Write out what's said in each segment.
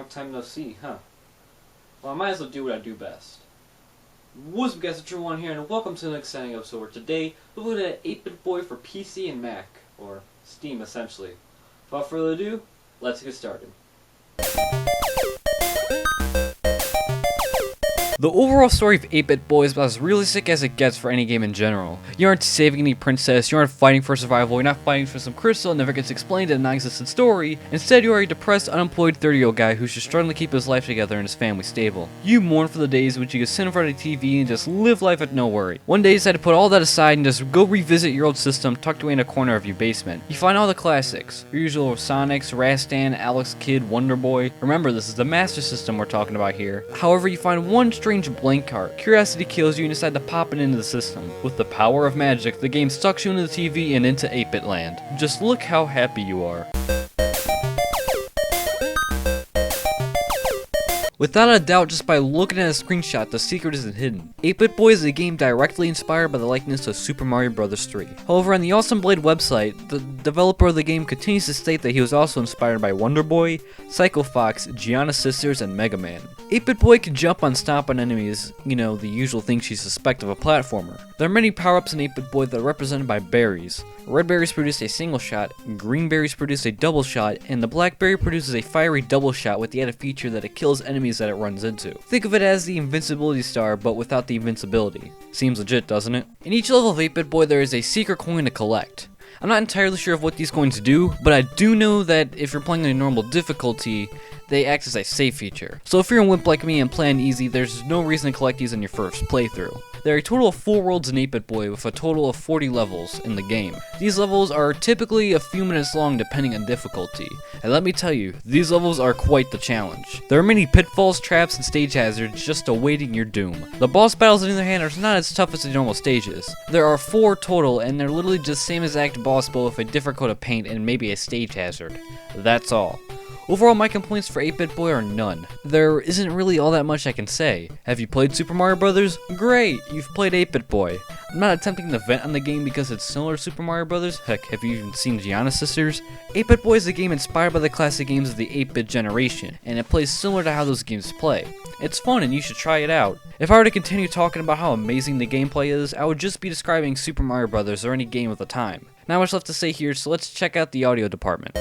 long time no see, huh? Well, I might as well do what I do best. What's up guys, RetroOne here, and welcome to an exciting episode where today we're looking at 8BitBoy for PC and Mac, or Steam essentially. Without further ado, let's get started. The overall story of 8BitBoy is about as realistic as it gets for any game in general. You aren't saving any princess, you aren't fighting for survival, you're not fighting for some crystal that never gets explained in a non-existent story. Instead, you are a depressed, unemployed 30-year-old guy who's just struggling to keep his life together and his family stable. You mourn for the days when you could sit in front of the TV and just live life with no worry. One day you decide to put all that aside and just go revisit your old system tucked away in a corner of your basement. You find all the classics, your usual Sonics, Rastan, Alex Kidd, Wonder Boy. Remember, this is the Master System we're talking about here. However, you find one strange blank card. Curiosity kills you and you decide to pop it into the system. With the power of magic, the game sucks you into the TV and into 8-bit land. Just look how happy you are. Without a doubt, just by looking at a screenshot, the secret isn't hidden. 8BitBoy is a game directly inspired by the likeness of Super Mario Bros. 3. However, on the Awesome Blade website, the developer of the game continues to state that he was also inspired by Wonder Boy, Psycho Fox, Gianna Sisters, and Mega Man. 8BitBoy can jump on stomp on enemies, you know, the usual things you suspect of a platformer. There are many power-ups in 8BitBoy that are represented by berries. Red berries produce a single shot, green berries produce a double shot, and the black berry produces a fiery double shot with the added feature that it kills enemies that it runs into. Think of it as the invincibility star, but without the invincibility. Seems legit, doesn't it? In each level of 8BitBoy there is a secret coin to collect. I'm not entirely sure of what these coins do, but I do know that if you're playing on a normal difficulty, they act as a save feature. So if you're a wimp like me and playing easy, there's no reason to collect these in your first playthrough. There are a total of 4 worlds in 8BitBoy with a total of 40 levels in the game. These levels are typically a few minutes long depending on difficulty, and let me tell you, these levels are quite the challenge. There are many pitfalls, traps, and stage hazards just awaiting your doom. The boss battles on the other hand are not as tough as the normal stages. There are 4 total, and they're literally just same exact boss but with a different coat of paint and maybe a stage hazard. That's all. Overall, my complaints for 8BitBoy are none. There isn't really all that much I can say. Have you played Super Mario Bros? Great, you've played 8BitBoy. I'm not attempting to vent on the game because it's similar to Super Mario Bros. Heck, have you even seen Gianna Sisters? 8BitBoy is a game inspired by the classic games of the 8-bit generation, and it plays similar to how those games play. It's fun and you should try it out. If I were to continue talking about how amazing the gameplay is, I would just be describing Super Mario Bros. Or any game of the time. Not much left to say here, so let's check out the audio department.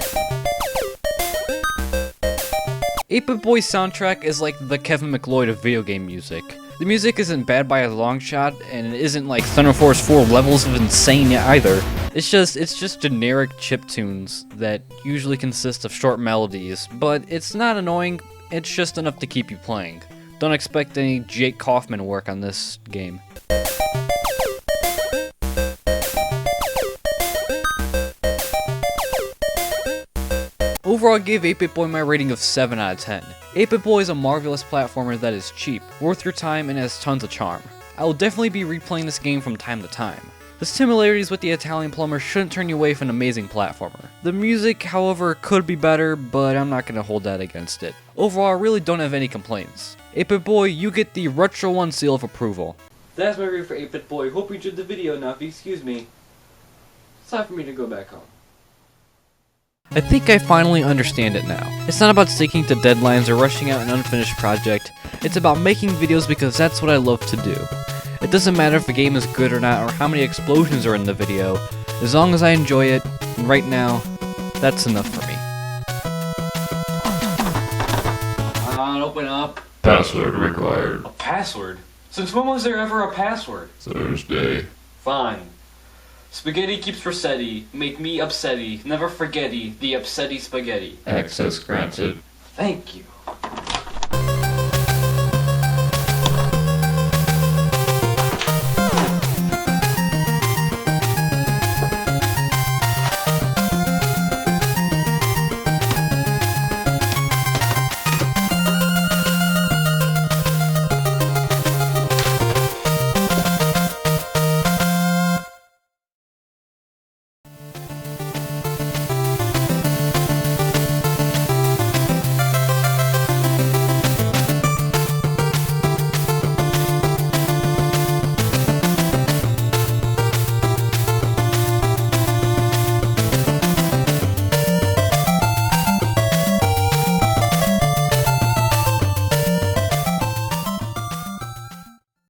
8BitBoy's soundtrack is like the Kevin MacLeod of video game music. The music isn't bad by a long shot, and it isn't like Thunder Force 4 levels of insane either. It's just generic chiptunes that usually consist of short melodies, but it's not annoying, it's just enough to keep you playing. Don't expect any Jake Kaufman work on this game. Overall, I gave 8BitBoy my rating of 7 out of 10. 8BitBoy is a marvelous platformer that is cheap, worth your time, and has tons of charm. I will definitely be replaying this game from time to time. The similarities with the Italian plumber shouldn't turn you away from an amazing platformer. The music, however, could be better, but I'm not going to hold that against it. Overall, I really don't have any complaints. 8BitBoy, you get the RetroOne seal of approval. That's my review for 8BitBoy. Hope you enjoyed the video. Now, if you excuse me, it's time for me to go back home. I think I finally understand it now. It's not about sticking to deadlines or rushing out an unfinished project. It's about making videos because that's what I love to do. It doesn't matter if a game is good or not or how many explosions are in the video. As long as I enjoy it, and right now, that's enough for me. Open up. Password required. A password? Since when was there ever a password? Thursday. Fine. Spaghetti keeps Rossetti, make me upsetty, never forgetty, the upsetty spaghetti. Access granted. Thank you.